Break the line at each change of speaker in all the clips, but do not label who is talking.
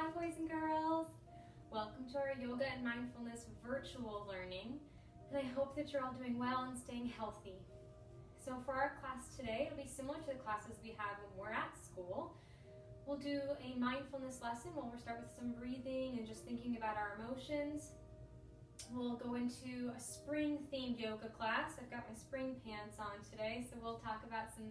Hi boys and girls! Welcome to our yoga and mindfulness virtual learning, and I hope that you're all doing well and staying healthy. So for our class today, it'll be similar to the classes we have when we're at school. We'll do a mindfulness lesson where we'll start with some breathing and just thinking about our emotions. We'll go into a spring-themed yoga class. I've got my spring pants on today, so we'll talk about some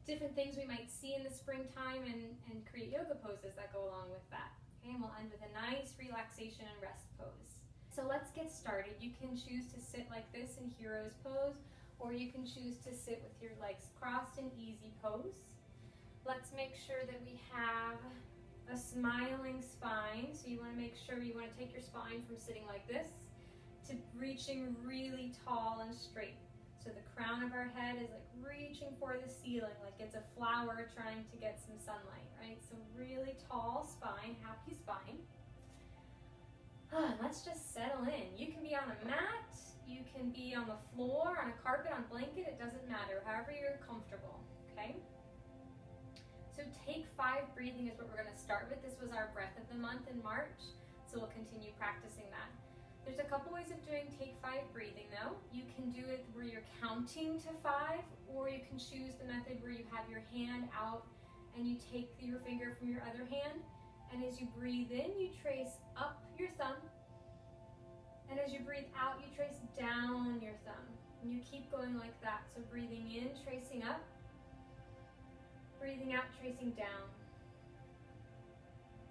different things we might see in the springtime and create yoga poses that go along with that. Okay, and we'll end with a nice relaxation and rest pose. So let's get started. You can choose to sit like this in hero's pose, or you can choose to sit with your legs crossed in easy pose. Let's make sure that we have a smiling spine. So you want to make sure you want to take your spine from sitting like this to reaching really tall and straight. So the crown of our head is like reaching for the ceiling, like it's a flower trying to get some sunlight, right? So really tall spine, happy spine. Let's just settle in. You can be on a mat, you can be on the floor, on a carpet, on a blanket, it doesn't matter, however you're comfortable, okay? So take 5 breathing is what we're gonna start with. This was our breath of the month in March, so we'll continue practicing that. There's a couple ways of doing take 5 breathing though. You can do it where you're counting to 5, or you can choose the method where you have your hand out and you take your finger from your other hand, and as you breathe in, you trace up your thumb, and as you breathe out, you trace down your thumb. And you keep going like that. So breathing in, tracing up, breathing out, tracing down,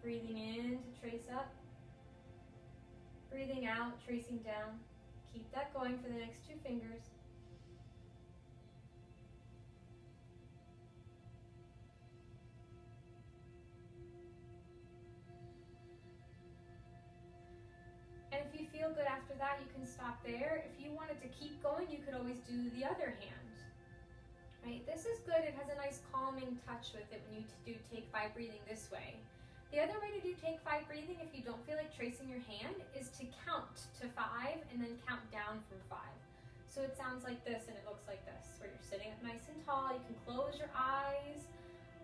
breathing in to trace up, breathing out, tracing down. Keep that going for the next 2 fingers. And if you feel good after that, you can stop there. If you wanted to keep going, you could always do the other hand. Right? This is good. It has a nice calming touch with it when you do take 5 breathing this way. The other way to do take 5 breathing, if you don't feel like tracing your hand, is to count to 5 and then count down from 5. So it sounds like this and it looks like this, where you're sitting up nice and tall. You can close your eyes,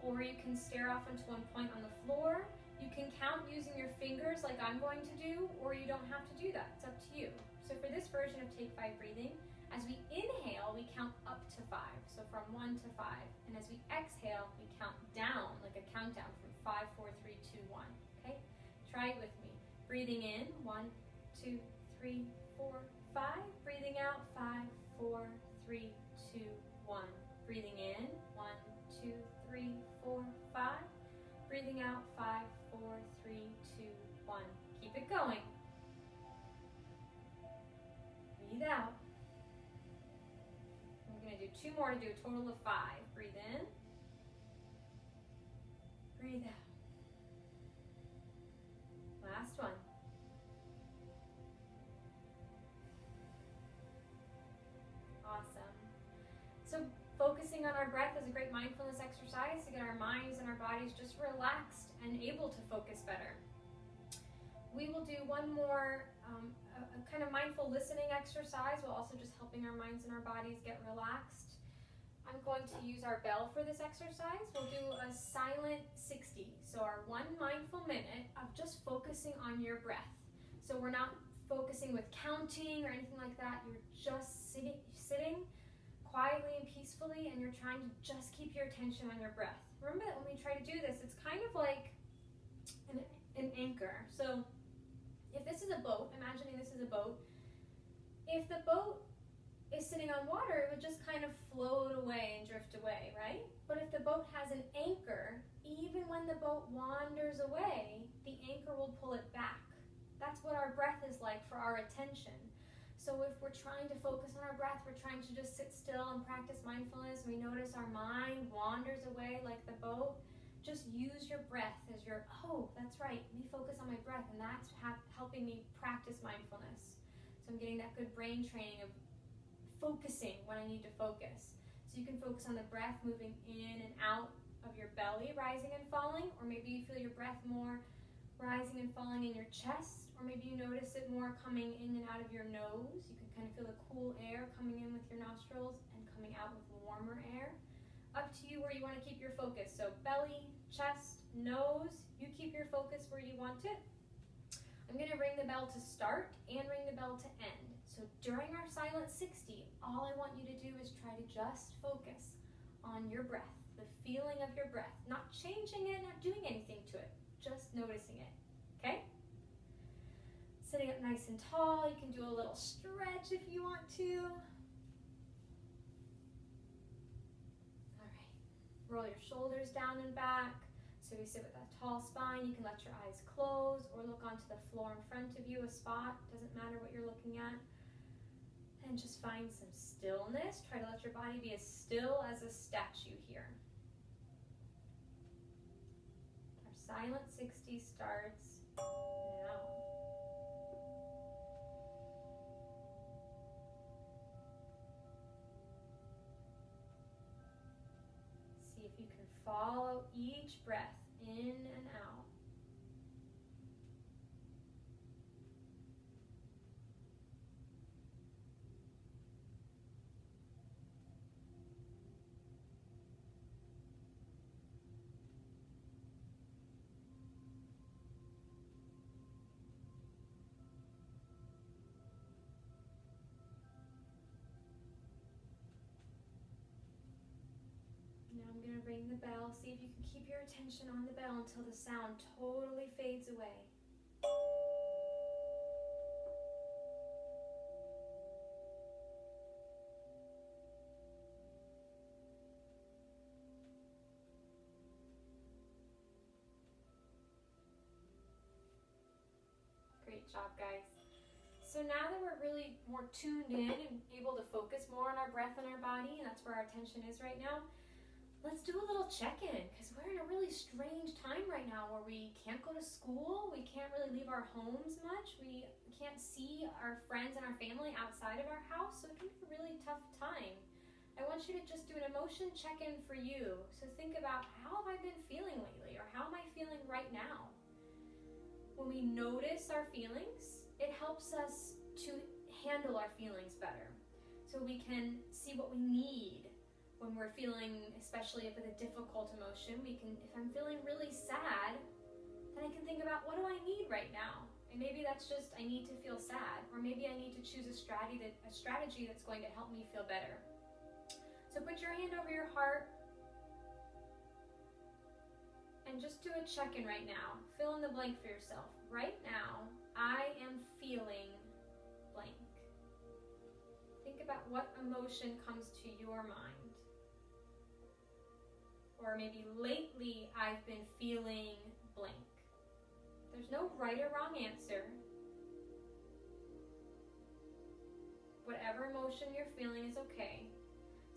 or you can stare off into one point on the floor. You can count using your fingers like I'm going to do, or you don't have to do that. It's up to you. So for this version of take 5 breathing, as we inhale, we count up to 5, so from 1 to 5. And as we exhale, we count down, like a countdown from 5, 4, 3, 2, 1. Okay? Try it with me. Breathing in, 1, 2, 3, 4, 5. Breathing out, 5, 4, 3, 2, 1. Breathing in, 1, 2, 3, 4, 5. Breathing out, 5, 4, 3, 2, 1. Keep it going. Breathe out. We're going to do 2 more to do a total of 5. Breathe in. Breathe out. Last one. Awesome. So focusing on our breath is a great mindfulness exercise to get our minds and our bodies just relaxed and able to focus better. We will do one more a kind of mindful listening exercise while also just helping our minds and our bodies get relaxed. I'm going to use our bell for this exercise. We'll do a silent 60. So our 1 mindful minute of just focusing on your breath. So we're not focusing with counting or anything like that. You're just sitting quietly and peacefully, and you're trying to just keep your attention on your breath. Remember that when we try to do this, it's kind of like an anchor. So if this is a boat, imagining this is a boat, if the boat is sitting on water, it would just kind of float away and drift away, right? But if the boat has an anchor, even when the boat wanders away, the anchor will pull it back. That's what our breath is like for our attention. So if we're trying to focus on our breath, we're trying to just sit still and practice mindfulness, we notice our mind wanders away like the boat, just use your breath as your, oh, that's right, let me focus on my breath, and that's helping me practice mindfulness. So I'm getting that good brain training of focusing when I need to focus. So you can focus on the breath moving in and out of your belly, rising and falling, or maybe you feel your breath more rising and falling in your chest, or maybe you notice it more coming in and out of your nose. You can kind of feel the cool air coming in with your nostrils and coming out with warmer air. Up to you where you want to keep your focus. So belly, chest, nose, you keep your focus where you want want it. I'm going to ring the bell to start and ring the bell to end. So during our silent 60, all I want you to do is try to just focus on your breath, the feeling of your breath, not changing it, not doing anything to it, just noticing it, okay? Sitting up nice and tall, you can do a little stretch if you want to. All right, roll your shoulders down and back. So we sit with a tall spine. You can let your eyes close or look onto the floor in front of you, a spot, doesn't matter what you're looking at. And just find some stillness. Try to let your body be as still as a statue here. Our silent 60 starts now. See if you can follow each breath in and out. Now I'm going to ring the bell. See if you can keep your attention on the bell until the sound totally fades away. Great job, guys. So now that we're really more tuned in and able to focus more on our breath and our body, and that's where our attention is right now, let's do a little check-in, because we're in a really strange time right now where we can't go to school, we can't really leave our homes much, we can't see our friends and our family outside of our house, so it can be a really tough time. I want you to just do an emotion check-in for you. So think about, how have I been feeling lately, or how am I feeling right now? When we notice our feelings, it helps us to handle our feelings better. So we can see what we need when we're feeling, especially with a difficult emotion. If I'm feeling really sad, then I can think about, what do I need right now? And maybe that's just, I need to feel sad, or maybe I need to choose a strategy that's going to help me feel better. So put your hand over your heart and just do a check-in right now. Fill in the blank for yourself. Right now, I am feeling blank. Think about what emotion comes to your mind. Or maybe lately I've been feeling blank. There's no right or wrong answer. Whatever emotion you're feeling is okay.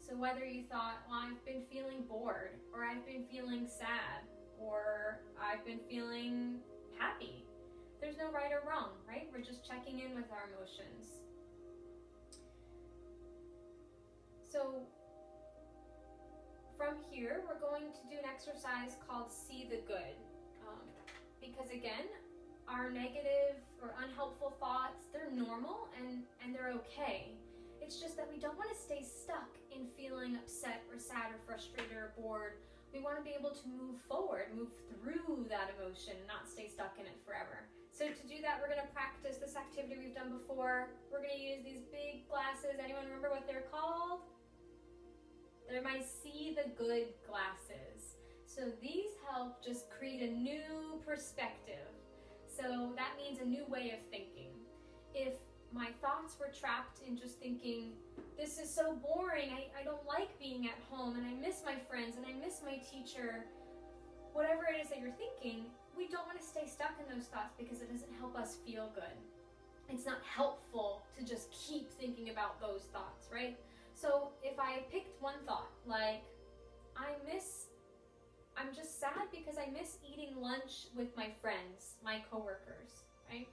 So whether you thought, well, I've been feeling bored, or I've been feeling sad, or I've been feeling happy, there's no right or wrong, right? We're just checking in with our emotions. So from here, we're going to do an exercise called See the Good. Because again, our negative or unhelpful thoughts, they're normal and they're okay. It's just that we don't want to stay stuck in feeling upset or sad or frustrated or bored. We want to be able to move forward, move through that emotion, not stay stuck in it forever. So to do that, we're going to practice this activity we've done before. We're going to use these big glasses. Anyone remember what they're called? They're my See the Good glasses. So these help just create a new perspective. So that means a new way of thinking. If my thoughts were trapped in just thinking, this is so boring, I don't like being at home, and I miss my friends, and I miss my teacher, whatever it is that you're thinking, we don't want to stay stuck in those thoughts because it doesn't help us feel good. It's not helpful to just keep thinking about those thoughts, right? So if I picked one thought, like, I'm just sad because I miss eating lunch with my friends, my coworkers, right?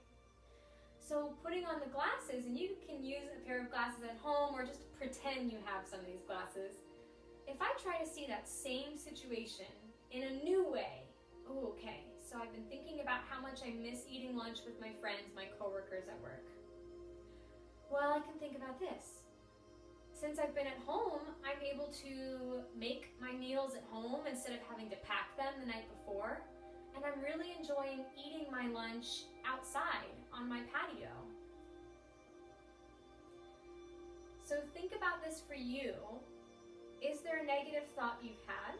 So putting on the glasses, and you can use a pair of glasses at home or just pretend you have some of these glasses. If I try to see that same situation in a new way, oh, okay, so I've been thinking about how much I miss eating lunch with my friends, my coworkers at work. Well, I can think about this. Since I've been at home, I'm able to make my meals at home instead of having to pack them the night before. and I'm really enjoying eating my lunch outside on my patio. So think about this for you. Is there a negative thought you've had?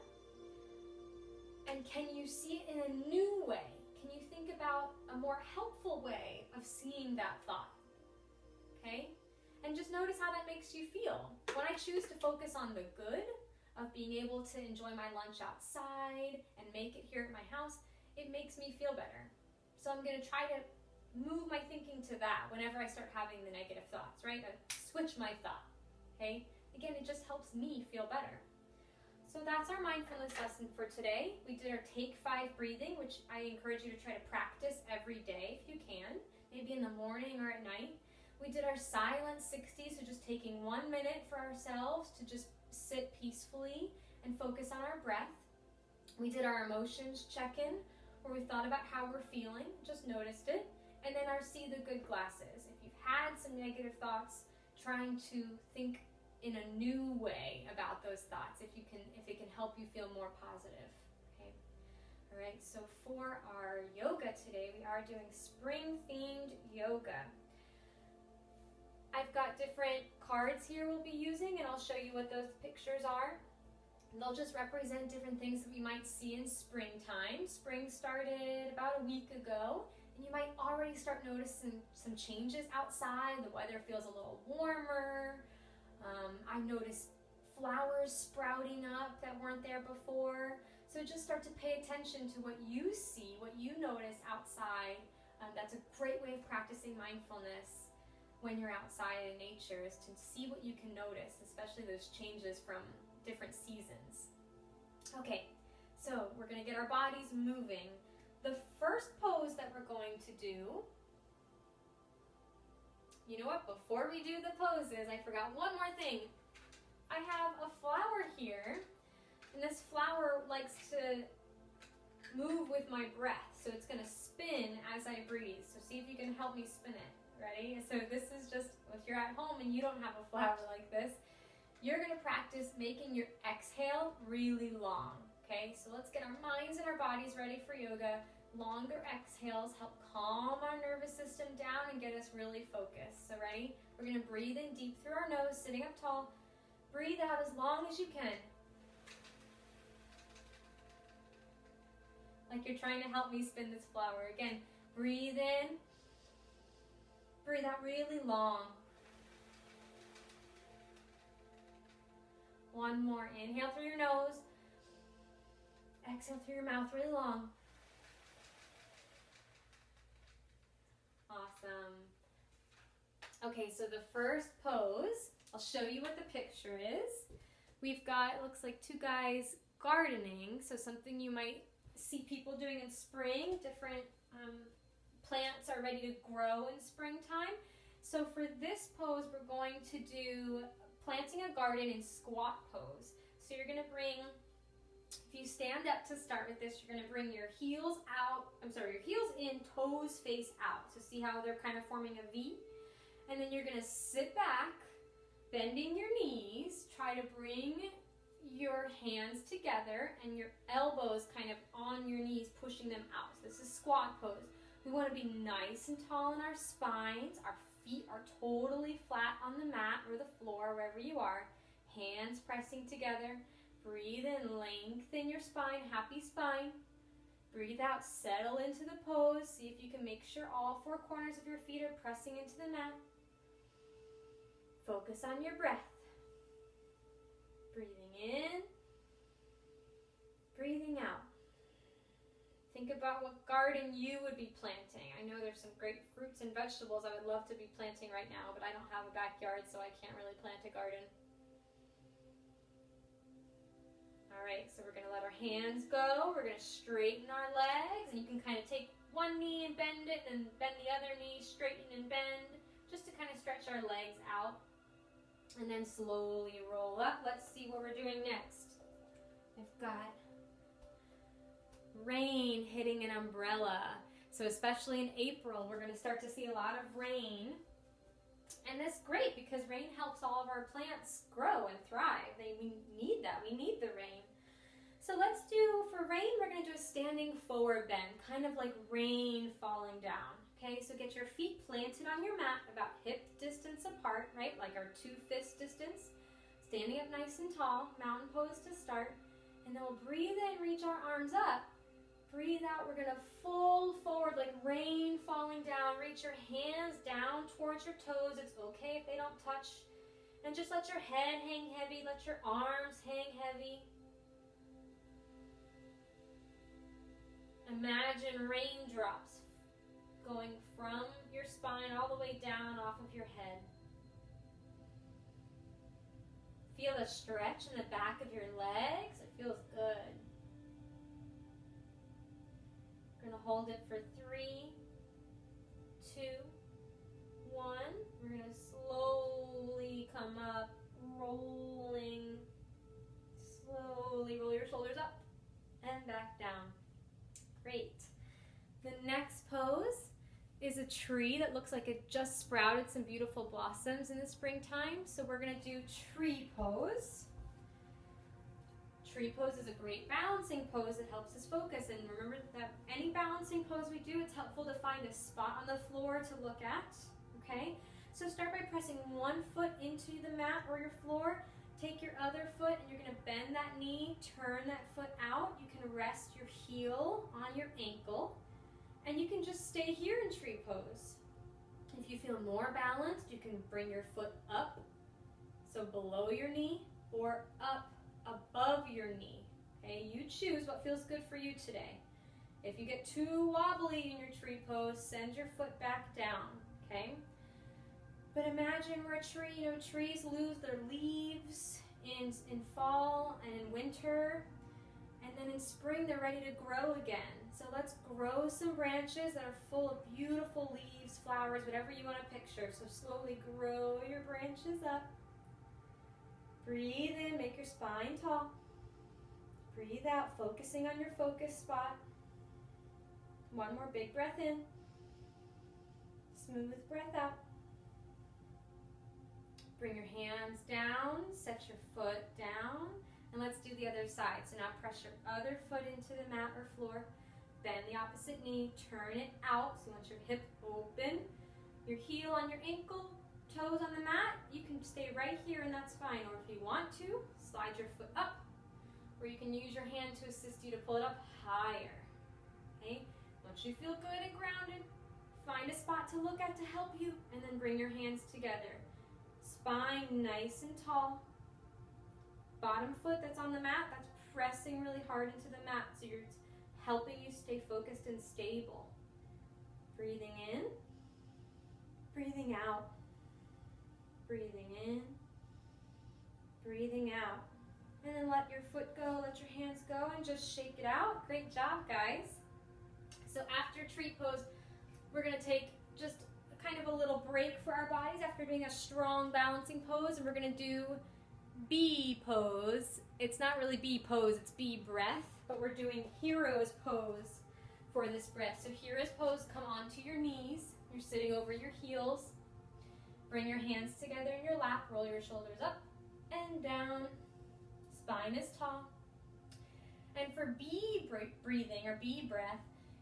And can you see it in a new way? Can you think about a more helpful way of seeing that thought? Okay? And just notice how that makes you feel. When I choose to focus on the good of being able to enjoy my lunch outside and make it here at my house, it makes me feel better. So I'm going to try to move my thinking to that whenever I start having the negative thoughts, right? I switch my thought, okay? Again, it just helps me feel better. So that's our mindfulness lesson for today. We did our Take 5 breathing, which I encourage you to try to practice every day if you can, maybe in the morning or at night. We did our Silent 60, so just taking 1 minute for ourselves to just sit peacefully and focus on our breath. We did our emotions check-in, where we thought about how we're feeling, just noticed it. And then our See the Good glasses. If you've had some negative thoughts, trying to think in a new way about those thoughts, if it can help you feel more positive. Okay. All right, so for our yoga today, we are doing spring-themed yoga. I've got different cards here we'll be using, and I'll show you what those pictures are. And they'll just represent different things that we might see in springtime. Spring started about a week ago, and you might already start noticing some changes outside. The weather feels a little warmer. I noticed flowers sprouting up that weren't there before. So just start to pay attention to what you see, what you notice outside. That's a great way of practicing mindfulness when you're outside in nature, is to see what you can notice, especially those changes from different seasons. Okay, so we're going to get our bodies moving. The first pose that we're going to do, you know what, before we do the poses, I forgot one more thing. I have a flower here, and this flower likes to move with my breath, so it's going to spin as I breathe. So see if you can help me spin it. Ready? So this is just, if you're at home and you don't have a flower like this, you're going to practice making your exhale really long. Okay, so let's get our minds and our bodies ready for yoga. Longer exhales help calm our nervous system down and get us really focused. So ready? We're going to breathe in deep through our nose, sitting up tall. Breathe out as long as you can. Like you're trying to help me spin this flower. Again, breathe in. Breathe out really long. One more. Inhale through your nose. Exhale through your mouth really long. Awesome. Okay, so the first pose, I'll show you what the picture is. We've got, it looks like two guys gardening, so something you might see people doing in spring. Different plants are ready to grow in springtime. So for this pose, we're going to do planting a garden in squat pose. So you're going to bring, if you stand up to start with this, you're going to bring your heels out, your heels in, toes face out. So see how they're kind of forming a V? And then you're going to sit back, bending your knees, try to bring your hands together and your elbows kind of on your knees, pushing them out. So this is squat pose. We want to be nice and tall in our spines. Our feet are totally flat on the mat or the floor, wherever you are. Hands pressing together. Breathe in, lengthen your spine, happy spine. Breathe out, settle into the pose. See if you can make sure all four corners of your feet are pressing into the mat. Focus on your breath. Breathing in, breathing out. Think about what garden you would be planting. I know there's some great fruits and vegetables I would love to be planting right now, but I don't have a backyard, so I can't really plant a garden. All right, so we're going to let our hands go. We're going to straighten our legs, and you can kind of take one knee and bend it, and bend the other knee, straighten and bend, just to kind of stretch our legs out. And then slowly roll up. Let's see what we're doing next. I've got rain hitting an umbrella. So especially in April, we're going to start to see a lot of rain. And that's great because rain helps all of our plants grow and thrive. We need that. We need the rain. So let's do, for rain, we're going to do a standing forward bend, kind of like rain falling down. Okay, so get your feet planted on your mat about hip distance apart, right? Like our 2 fist distance. Standing up nice and tall, mountain pose to start. And then we'll breathe in, reach our arms up. Breathe out, we're gonna fold forward like rain falling down. Reach your hands down towards your toes. It's okay if they don't touch. And just let your head hang heavy, let your arms hang heavy. Imagine raindrops going from your spine all the way down off of your head. Feel the stretch in the back of your legs. It feels good. We're going to hold it for 3, 2, 1. We're going to slowly come up, rolling. Slowly roll your shoulders up and back down. Great. The next pose is a tree that looks like it just sprouted some beautiful blossoms in the springtime. So we're going to do tree pose. Tree pose is a great balancing pose that helps us focus. And remember that any balancing pose we do, it's helpful to find a spot on the floor to look at. Okay? So start by pressing one foot into the mat or your floor. Take your other foot and you're going to bend that knee, turn that foot out. You can rest your heel on your ankle. And you can just stay here in tree pose. If you feel more balanced, you can bring your foot up, so below your knee, or up above your knee. Okay, you choose what feels good for you today. If you get too wobbly in your tree pose, send your foot back down, okay? But imagine we're a tree, trees lose their leaves in fall and in winter, and then in spring they're ready to grow again. So let's grow some branches that are full of beautiful leaves, flowers, whatever you want to picture. So slowly grow your branches up. Breathe in, make your spine tall. Breathe out, focusing on your focus spot. One more big breath in. Smooth breath out. Bring your hands down, set your foot down, and let's do the other side. So now press your other foot into the mat or floor. Bend the opposite knee, turn it out. So you want your hip open, your heel on your ankle, toes on the mat. You can stay right here and that's fine. Or if you want to, slide your foot up, or you can use your hand to assist you to pull it up higher. Okay? Once you feel good and grounded, find a spot to look at to help you, and then bring your hands together. Spine nice and tall. Bottom foot that's on the mat, that's pressing really hard into the mat, so you're helping you stay focused and stable. Breathing in, breathing out, breathing in, breathing out. And then let your foot go, let your hands go, and just shake it out. Great job, guys. So after tree pose, we're going to take just kind of a little break for our bodies after doing a strong balancing pose, and we're going to do bee pose. It's not really bee pose, it's bee breath, but we're doing hero's pose for this breath. So hero's pose, come onto your knees. You're sitting over your heels. Bring your hands together in your lap, roll your shoulders up and down. Spine is tall. And for bee breathing or bee breath,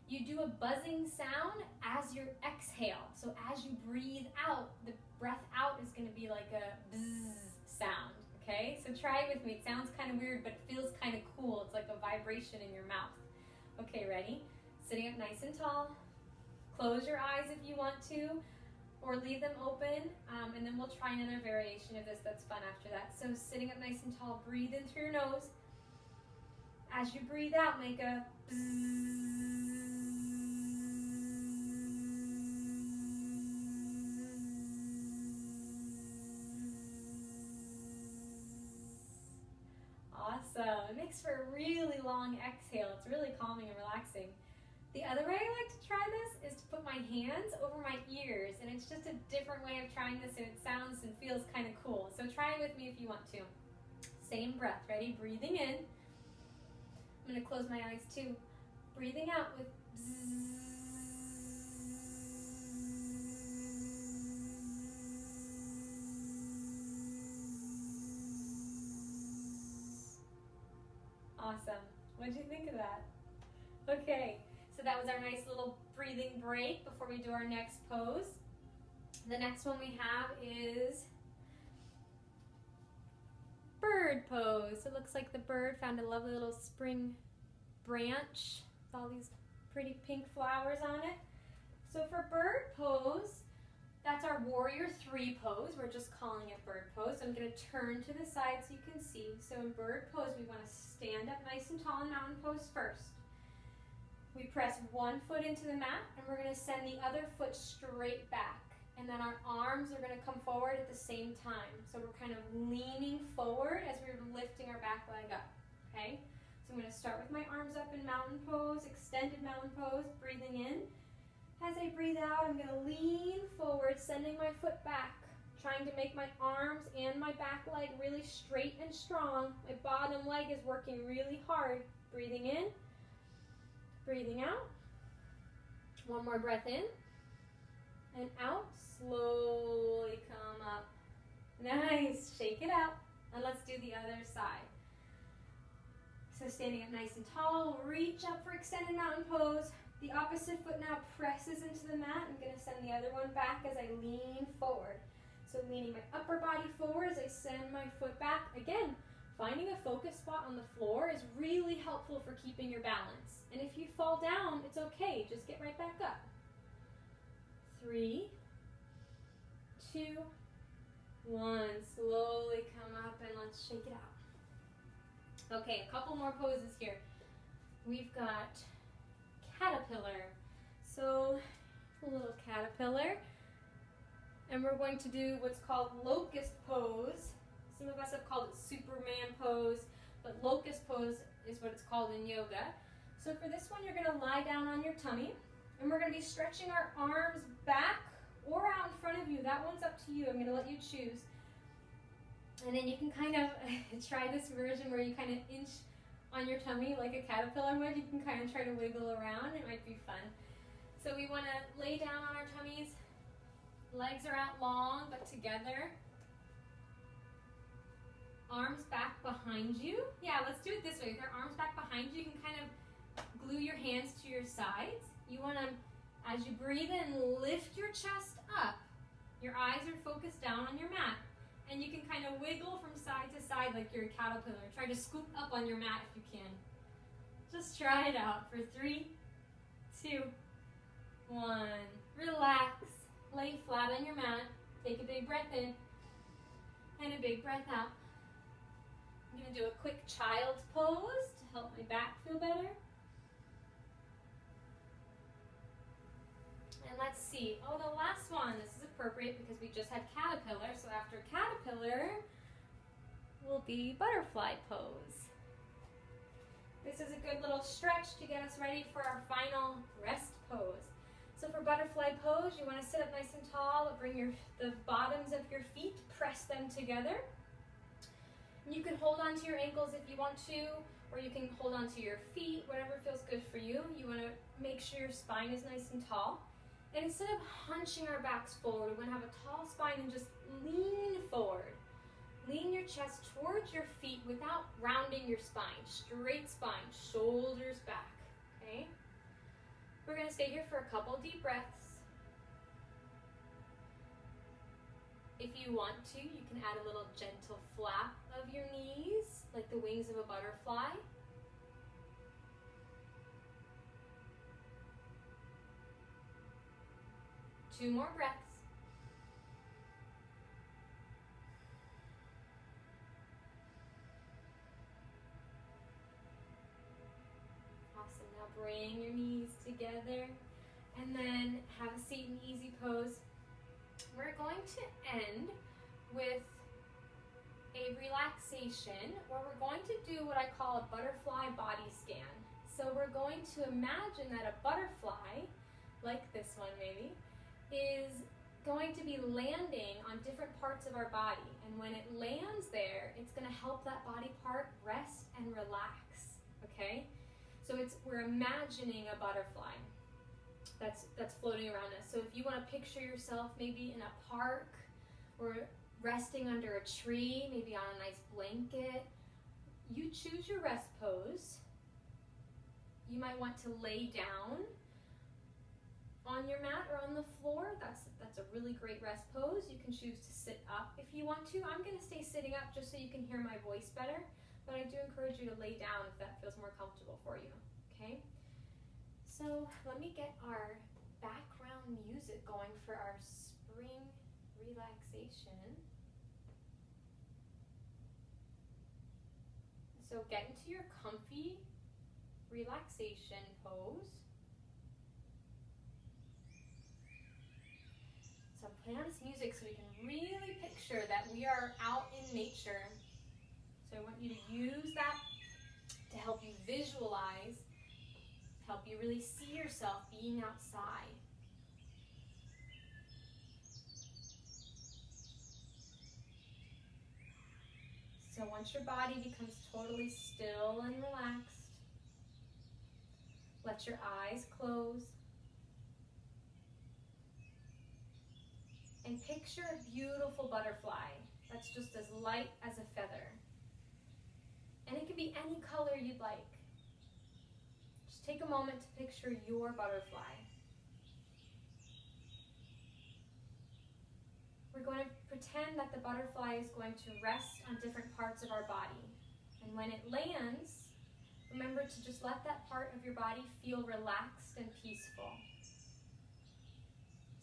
you do a buzzing sound as you exhale. So as you breathe out, the breath out is going to be like a bzzz sound. Okay, so try it with me. It sounds kind of weird, but it feels kind of cool. It's like a vibration in your mouth. Okay, ready? Sitting up nice and tall. Close your eyes if you want to, or leave them open, and then we'll try another variation of this that's fun after that. So sitting up nice and tall, breathe in through your nose. As you breathe out, make a bzzz. Awesome. It makes for a really long exhale. It's really calming and relaxing. The other way I like to try this is to put my hands over my ears, and it's just a different way of trying this, and it sounds and feels kind of cool. So try it with me if you want to. Same breath. Ready? Breathing in. I'm going to close my eyes too. Breathing out with bzzz. Awesome. What'd you think of that? Okay, so that was our nice little breathing break before we do our next pose. The next one we have is bird pose. It looks like the bird found a lovely little spring branch with all these pretty pink flowers on it. So for bird pose, that's our warrior 3 pose. We're just calling it bird pose. So I'm going to turn to the side so you can see. So in bird pose, we want to stand up nice and tall in mountain pose first. We press one foot into the mat, and we're going to send the other foot straight back. And then our arms are going to come forward at the same time. So we're kind of leaning forward as we're lifting our back leg up, okay? So I'm going to start with my arms up in mountain pose, extended mountain pose, breathing in. As I breathe out, I'm going to lean forward, sending my foot back, trying to make my arms and my back leg really straight and strong. My bottom leg is working really hard. Breathing in, breathing out. One more breath in and out. Slowly come up. Nice. Shake it out. And let's do the other side. So standing up nice and tall, reach up for extended mountain pose. The opposite foot now presses into the mat. I'm going to send the other one back as I lean forward. So leaning my upper body forward as I send my foot back. Again, finding a focus spot on the floor is really helpful for keeping your balance. And if you fall down, it's okay. Just get right back up. 3, 2, 1. Slowly come up and let's shake it out. Okay, a couple more poses here. We've got caterpillar. So a little caterpillar. And we're going to do what's called locust pose. Some of us have called it Superman pose, but locust pose is what it's called in yoga. So for this one, you're going to lie down on your tummy, and we're going to be stretching our arms back or out in front of you. That one's up to you. I'm going to let you choose. And then you can kind of try this version where you kind of inch on your tummy like a caterpillar would. You can kind of try to wiggle around. It might be fun. So we want to lay down on our tummies. Legs are out long but together. Arms back behind you. Yeah, let's do it this way. With your arms back behind you, you can kind of glue your hands to your sides. You want to, as you breathe in, lift your chest up. Your eyes are focused down on your mat. And you can kind of wiggle from side to side like you're a caterpillar. Try to scoop up on your mat if you can. Just try it out for 3, 2, 1. Relax. Lay flat on your mat. Take a big breath in and a big breath out. I'm going to do a quick child's pose to help my back feel better. And let's see. Oh, the last one. This is appropriate because we just had caterpillar. So after caterpillar will be butterfly pose. This is a good little stretch to get us ready for our final rest pose. So for butterfly pose, you want to sit up nice and tall, bring the bottoms of your feet, press them together. You can hold onto your ankles if you want to, or you can hold onto your feet, whatever feels good for you. You want to make sure your spine is nice and tall. And instead of hunching our backs forward, we want to have a tall spine and just lean forward. Lean your chest towards your feet without rounding your spine. Straight spine, shoulders back, okay? We're going to stay here for a couple deep breaths. If you want to, you can add a little gentle flap of your knees, like the wings of a butterfly. Two more breaths. Awesome. Now bring your knees together and then have a seat in easy pose. We're going to end with a relaxation where we're going to do what I call a butterfly body scan. So we're going to imagine that a butterfly, like this one maybe, is going to be landing on different parts of our body. And when it lands there, it's going to help that body part rest and relax, okay? So we're imagining a butterfly that's floating around us. So if you want to picture yourself maybe in a park or resting under a tree, maybe on a nice blanket, you choose your rest pose. You might want to lay down on your mat or on the floor. That's a really great rest pose. You can choose to sit up if you want to. I'm going to stay sitting up just so you can hear my voice better, but I do encourage you to lay down if that feels more comfortable for you, okay? So let me get our background music going for our spring relaxation. So get into your comfy relaxation pose. So I'm playing on this music so we can really picture that we are out in nature. So I want you to use that to help you visualize, to help you really see yourself being outside. So once your body becomes totally still and relaxed, let your eyes close. And picture a beautiful butterfly that's just as light as a feather. And it can be any color you'd like. Just take a moment to picture your butterfly. We're going to pretend that the butterfly is going to rest on different parts of our body. And when it lands, remember to just let that part of your body feel relaxed and peaceful.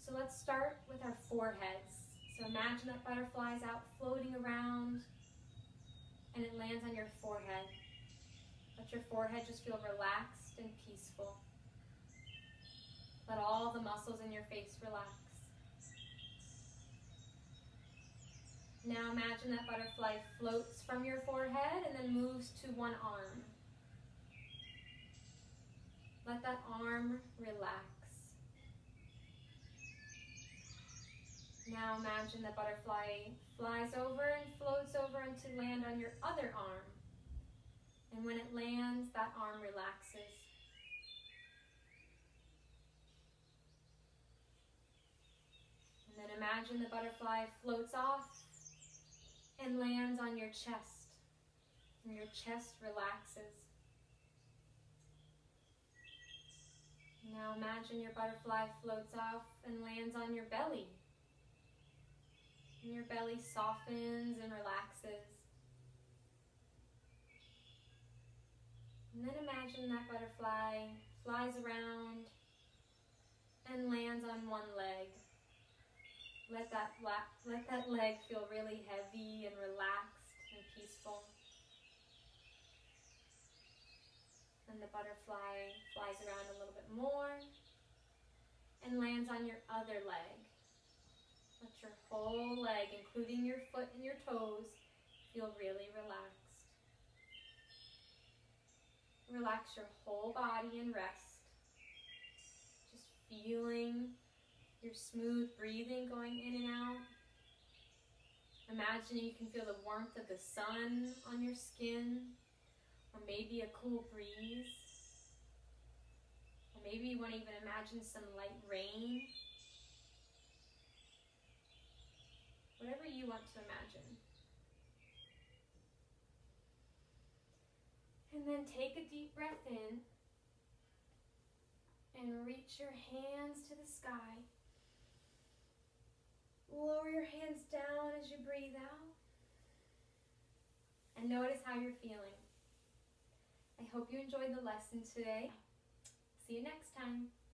So let's start with our foreheads. So imagine that butterfly is out floating around and it lands on your forehead. Let your forehead just feel relaxed and peaceful. Let all the muscles in your face relax. Now imagine that butterfly floats from your forehead and then moves to one arm. Let that arm relax. Now imagine the butterfly flies over and floats over and to land on your other arm. And when it lands, that arm relaxes. And then imagine the butterfly floats off and lands on your chest. And your chest relaxes. Now imagine your butterfly floats off and lands on your belly. And your belly softens and relaxes. And then imagine that butterfly flies around and lands on one leg. Let that leg feel really heavy and relaxed and peaceful. And the butterfly flies around a little bit more and lands on your other leg. Let your whole leg, including your foot and your toes, feel really relaxed. Relax your whole body and rest. Just feeling your smooth breathing going in and out. Imagine you can feel the warmth of the sun on your skin, or maybe a cool breeze. Or maybe you want to even imagine some light rain. Whatever you want to imagine. And then take a deep breath in and reach your hands to the sky. Lower your hands down as you breathe out. And notice how you're feeling. I hope you enjoyed the lesson today. See you next time.